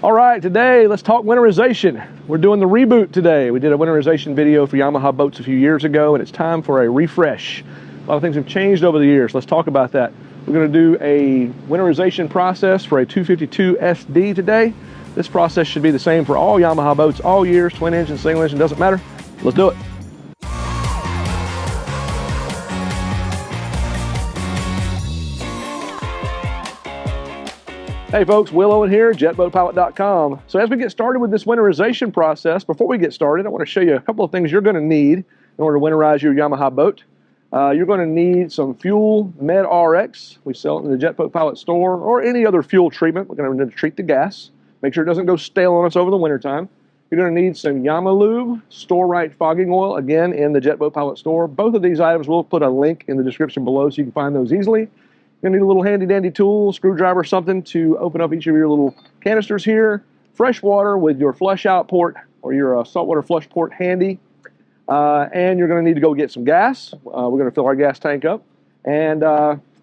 All right, today let's talk winterization. We're doing the reboot today. We did a winterization video for Yamaha boats a few years ago, and it's time for a refresh. A lot of things have changed over the years. Let's talk about that. We're going to do a winterization process for a 252 SD today. This process should be the same for all Yamaha boats, all years, twin engine, single engine, doesn't matter. Let's do it. Hey folks, Will Owen here, JetBoatPilot.com. So as we get started with this winterization process, before we get started, I want to show you a couple of things you're going to need in order to winterize your Yamaha boat. You're going to need some fuel Med RX. We sell it in the JetBoatPilot store, or any other fuel treatment. We're going to need to treat the gas. Make sure it doesn't go stale on us over the wintertime. You're going to need some Yamalube store-right fogging oil, again in the JetBoatPilot store. Both of these items, we'll put a link in the description below so you can find those easily. You're going to need a little handy-dandy tool, screwdriver, something to open up each of your little canisters here. Fresh water with your flush out port or your saltwater flush port handy. And you're going to need to go get some gas. We're going to fill our gas tank up. And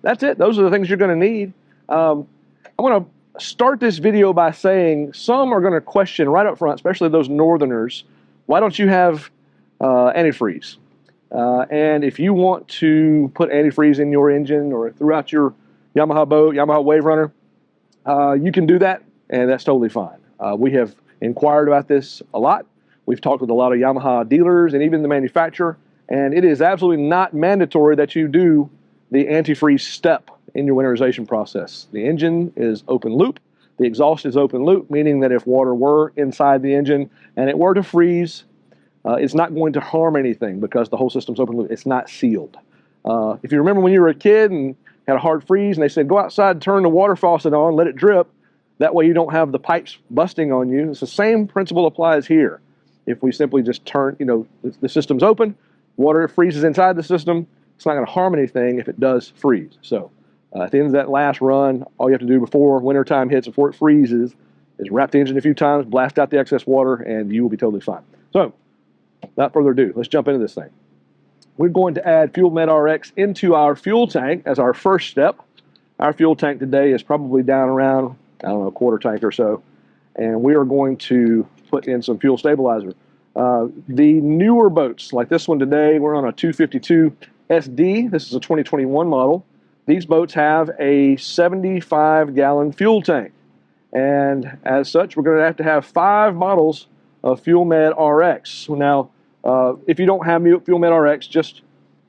that's it. Those are the things you're going to need. I'm going to start this video by saying some are going to question right up front, especially those northerners, why don't you have antifreeze? And if you want to put antifreeze in your engine or throughout your Yamaha boat, Yamaha Waverunner, you can do that, and that's totally fine. We have inquired about this a lot. We've talked with a lot of Yamaha dealers and even the manufacturer, and it is absolutely not mandatory that you do the antifreeze step in your winterization process. The engine is open loop. The exhaust is open loop, meaning that if water were inside the engine and it were to freeze, it's not going to harm anything because the whole system's open loop. It's not sealed. If you remember when you were a kid and had a hard freeze and they said, go outside and turn the water faucet on, let it drip. That way you don't have the pipes busting on you. It's the same principle applies here. If we simply just turn, the system's open, water freezes inside the system, it's not going to harm anything if it does freeze. So at the end of that last run, all you have to do before wintertime hits, before it freezes, is wrap the engine a few times, blast out the excess water, and you will be totally fine. So, without further ado, let's jump into this thing. We're going to add Fuel Med RX into our fuel tank as our first step. Our fuel tank today is probably down around, I don't know, a quarter tank or so. And we are going to put in some fuel stabilizer. The newer boats, like this one today, we're on a 252 SD. This is a 2021 model. These boats have a 75-gallon fuel tank. And as such, we're going to have 5 bottles of Fuel Med RX. Now, if you don't have Fuel Med RX, just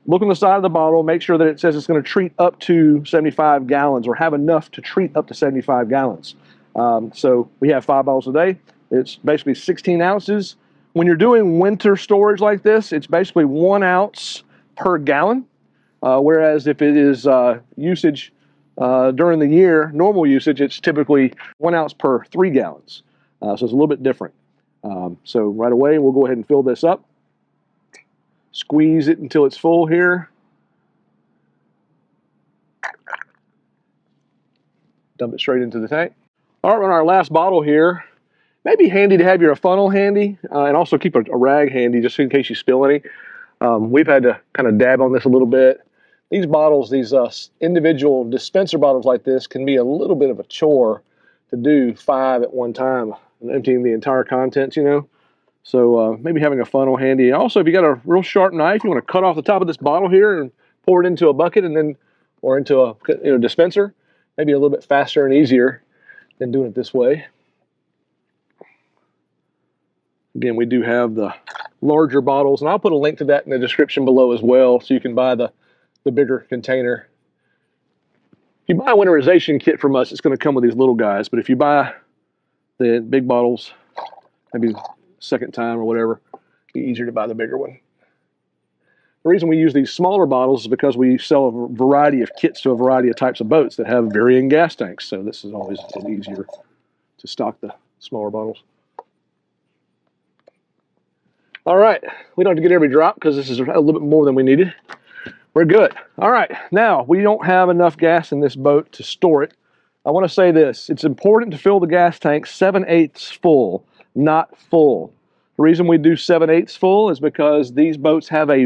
look on the side of the bottle, make sure that it says it's going to treat up to 75 gallons or have enough to treat up to 75 gallons. So we have 5 bottles a day. It's basically 16 ounces. When you're doing winter storage like this, it's basically 1 ounce per gallon. Whereas if it is usage during the year, normal usage, it's typically 1 ounce per 3 gallons. So it's a little bit different. So right away, we'll go ahead and fill this up. Squeeze it until it's full here. Dump it straight into the tank. All right, on our last bottle here, maybe handy to have your funnel handy and also keep a rag handy just in case you spill any. We've had to kind of dab on this a little bit. These bottles, these individual dispenser bottles like this can be a little bit of a chore to do 5 at one time and emptying the entire contents, So maybe having a funnel handy. Also, if you got a real sharp knife, you want to cut off the top of this bottle here and pour it into a bucket or into a dispenser. Maybe a little bit faster and easier than doing it this way. Again, we do have the larger bottles, and I'll put a link to that in the description below as well, so you can buy the bigger container. If you buy a winterization kit from us, it's going to come with these little guys, but if you buy the big bottles, maybe second time or whatever, it'd be easier to buy the bigger one. The reason we use these smaller bottles is because we sell a variety of kits to a variety of types of boats that have varying gas tanks, so this is always easier to stock the smaller bottles. All right, we don't have to get every drop because this is a little bit more than we needed. We're good. All right, now we don't have enough gas in this boat to store it. I want to say this, it's important to fill the gas tank 7/8 full, not full. The reason we do 7/8 full is because these boats have a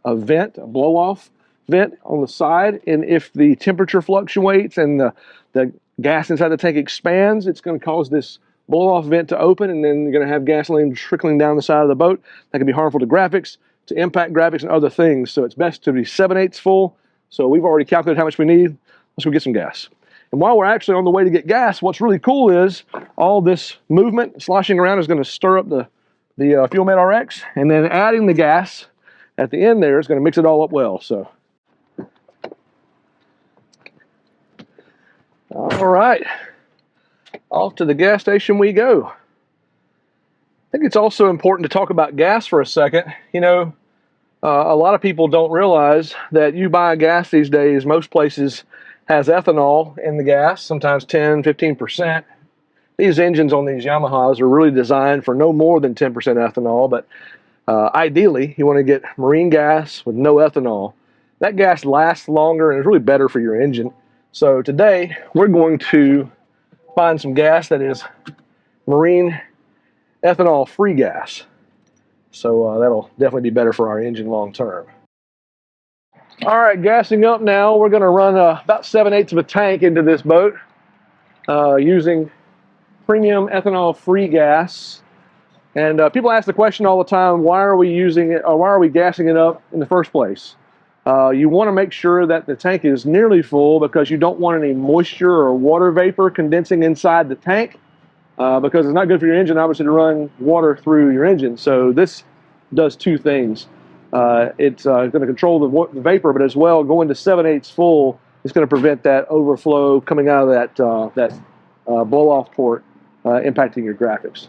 vent, a blow-off vent on the side, and if the temperature fluctuates and the gas inside the tank expands, it's going to cause this blow-off vent to open, and then you're going to have gasoline trickling down the side of the boat. That can be harmful to graphics, to impact graphics, and other things. So it's best to be 7/8 full. So we've already calculated how much we need. Let's go get some gas. And while we're actually on the way to get gas, what's really cool is all this movement, sloshing around, is going to stir up the Fuel Med RX, and then adding the gas at the end there is going to mix it all up well. So, all right, off to the gas station we go. I think it's also important to talk about gas for a second. You know, a lot of people don't realize that you buy gas these days, most places has ethanol in the gas, sometimes 10, 15%. These engines on these Yamahas are really designed for no more than 10% ethanol, but ideally you want to get marine gas with no ethanol. That gas lasts longer and is really better for your engine. So today we're going to find some gas that is marine ethanol free gas. So that'll definitely be better for our engine long term. All right, gassing up now. We're going to run about 7/8 of a tank into this boat using premium ethanol free gas. And people ask the question all the time, why are we using it, or why are we gassing it up in the first place? You want to make sure that the tank is nearly full because you don't want any moisture or water vapor condensing inside the tank because it's not good for your engine, obviously, to run water through your engine. So this does two things. It's going to control the vapor, but as well, going to 7/8 full, it's going to prevent that overflow coming out of that blow-off port, impacting your graphics.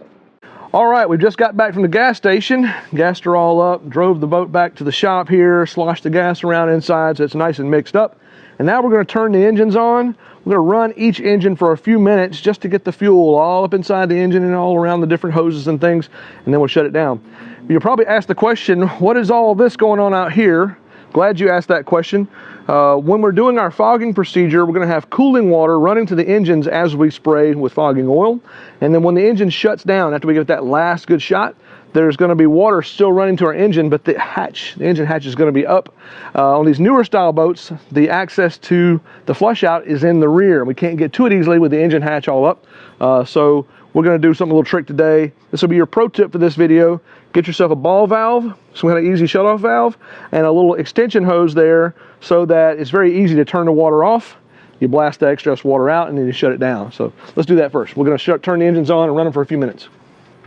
All right, we've just got back from the gas station, gassed her all up, drove the boat back to the shop here, sloshed the gas around inside so it's nice and mixed up. And now we're going to turn the engines on. We're going to run each engine for a few minutes just to get the fuel all up inside the engine and all around the different hoses and things, and then we'll shut it down. You'll probably ask the question, what is all this going on out here? Glad you asked that question. When we're doing our fogging procedure, we're going to have cooling water running to the engines as we spray with fogging oil. And then when the engine shuts down, after we get that last good shot, there's going to be water still running to our engine, but the engine hatch is going to be up. On these newer style boats, the access to the flush out is in the rear. We can't get to it easily with the engine hatch all up. So we're going to do something a little trick today. This will be your pro tip for this video. Get yourself a ball valve, some kind of easy shutoff valve, and a little extension hose there so that it's very easy to turn the water off. You blast the excess water out and then you shut it down. So let's do that first. We're going to turn the engines on and run them for a few minutes.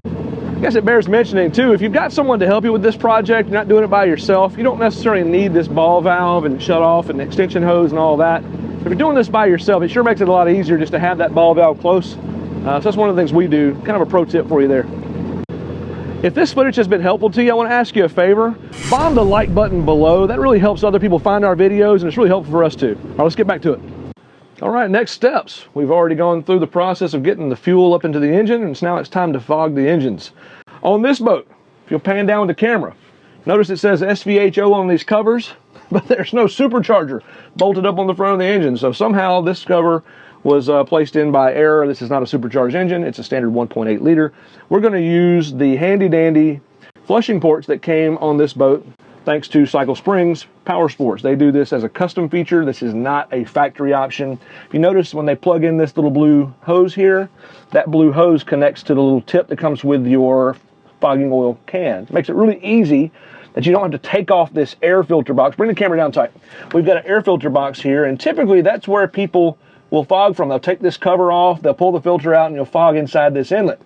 I guess it bears mentioning too, if you've got someone to help you with this project, you're not doing it by yourself, you don't necessarily need this ball valve and shut off and extension hose and all that. If you're doing this by yourself, it sure makes it a lot easier just to have that ball valve close. So that's one of the things we do, kind of a pro tip for you there. If this footage has been helpful to you, I want to ask you a favor. Bomb the like button below. That really helps other people find our videos, and it's really helpful for us too. All right, let's get back to it. All right, next steps. We've already gone through the process of getting the fuel up into the engine, and now it's time to fog the engines. On this boat, if you'll pan down with the camera, notice it says SVHO on these covers, but there's no supercharger bolted up on the front of the engine. So somehow this cover was placed in by error. This is not a supercharged engine. It's a standard 1.8 liter. We're going to use the handy dandy flushing ports that came on this boat thanks to Cycle Springs Power Sports. They do this as a custom feature. This is not a factory option. If you notice when they plug in this little blue hose here, that blue hose connects to the little tip that comes with your fogging oil can. It makes it really easy that you don't have to take off this air filter box. Bring the camera down tight. We've got an air filter box here, and typically that's where people will fog from. They'll take this cover off, they'll pull the filter out, and you'll fog inside this inlet.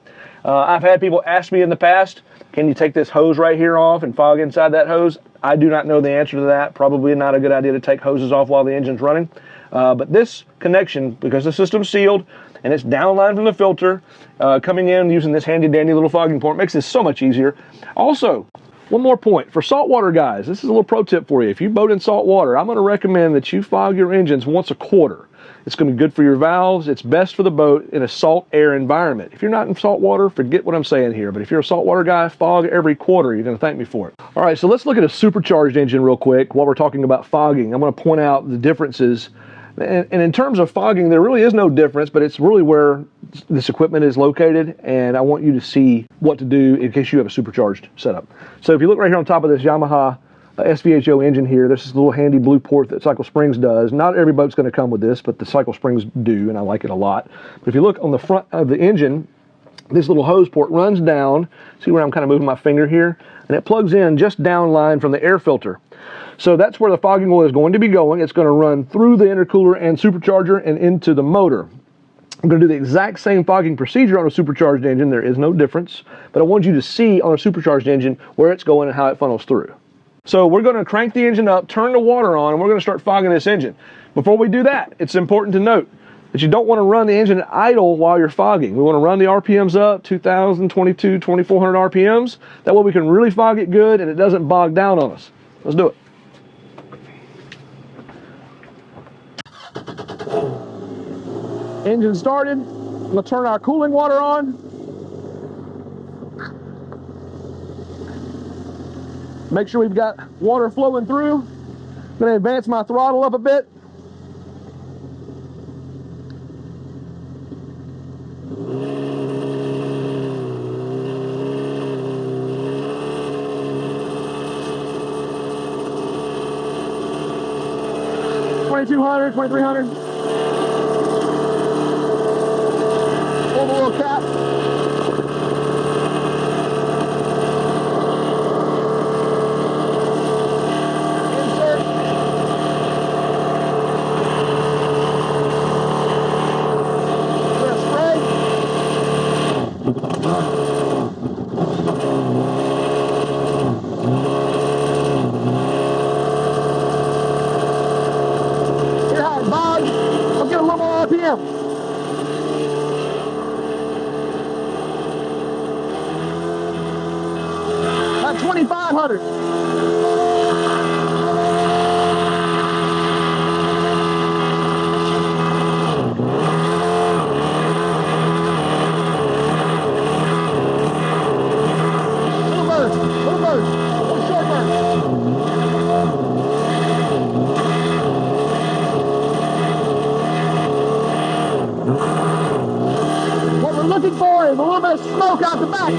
I've had people ask me in the past, can you take this hose right here off and fog inside that hose? I do not know the answer to that. Probably not a good idea to take hoses off while the engine's running. But this connection, because the system's sealed and it's downline from the filter, coming in using this handy dandy little fogging port makes this so much easier. Also, one more point, for saltwater guys, this is a little pro tip for you. If you boat in salt water, I'm going to recommend that you fog your engines once a quarter. It's going to be good for your valves. It's best for the boat in a salt air environment. If you're not in salt water, forget what I'm saying here. But if you're a saltwater guy, fog every quarter. You're going to thank me for it. All right, so let's look at a supercharged engine real quick while we're talking about fogging. I'm going to point out the differences. And in terms of fogging, there really is no difference, but it's really where this equipment is located. And I want you to see what to do in case you have a supercharged setup. So if you look right here on top of this Yamaha SVHO engine here, there's this little handy blue port that Cycle Springs does. Not every boat's going to come with this, but the Cycle Springs do, and I like it a lot. But if you look on the front of the engine, this little hose port runs down. See where I'm kind of moving my finger here? And it plugs in just downline from the air filter. So that's where the fogging oil is going to be going. It's going to run through the intercooler and supercharger and into the motor. I'm going to do the exact same fogging procedure on a supercharged engine. There is no difference, but I want you to see on a supercharged engine where it's going and how it funnels through. So we're going to crank the engine up, turn the water on, and we're going to start fogging this engine. Before we do that, it's important to note that you don't want to run the engine idle while you're fogging. We want to run the RPMs up, 2,000, 2,200, 2,400 RPMs. That way we can really fog it good and it doesn't bog down on us. Let's do it. Engine started. I'm going to turn our cooling water on. Make sure we've got water flowing through. I'm going to advance my throttle up a bit. $2,200, $2,300. Pull the little cap. Insert. Press spray. Hear how it bogs? I'll get a little more RPM. At 2,500. Little burst, little short burst. What we're looking for is a little bit of smoke out the back.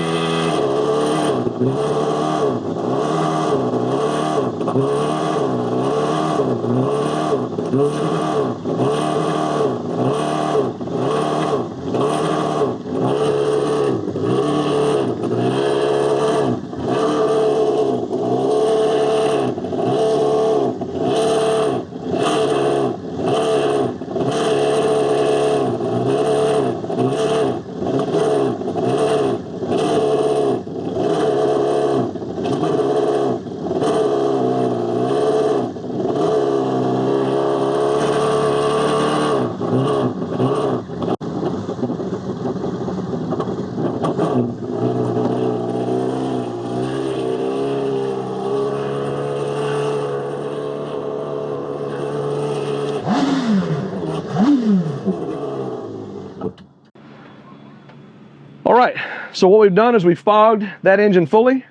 All right, so what we've done is we fogged that engine fully.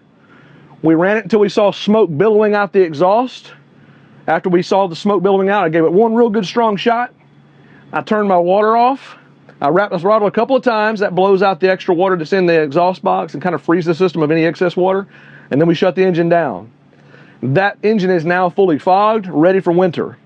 We ran it until we saw smoke billowing out the exhaust. After we saw the smoke billowing out, I gave it one real good strong shot. I turned my water off. I wrapped the throttle a couple of times. That blows out the extra water that's in the exhaust box and kind of frees the system of any excess water. And then we shut the engine down. That engine is now fully fogged, ready for winter.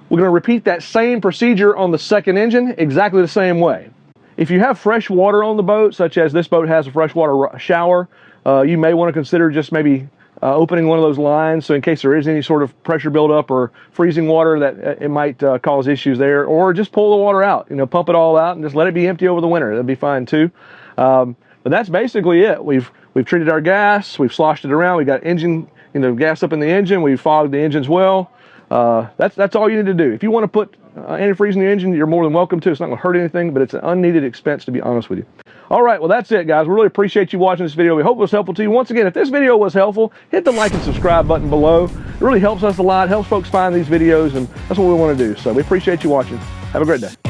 We're going to repeat that same procedure on the second engine, exactly the same way. If you have fresh water on the boat, such as this boat has a freshwater shower, you may want to consider just maybe opening one of those lines, so in case there is any sort of pressure buildup or freezing water that it might cause issues there, or just pull the water out, pump it all out and just let it be empty over the winter. That'd be fine too. But that's basically it. We've treated our gas, we've sloshed it around, we got engine, gas up in the engine, we've fogged the engines well. That's all you need to do. If you want to put antifreeze in the engine, you're more than welcome to. It's not going to hurt anything, but it's an unneeded expense, to be honest with you. All right, well, that's it, guys. We really appreciate you watching this video. We hope it was helpful to you. Once again, if this video was helpful, hit the like and subscribe button below. It really helps us a lot, helps folks find these videos, and that's what we want to do. So we appreciate you watching. Have a great day.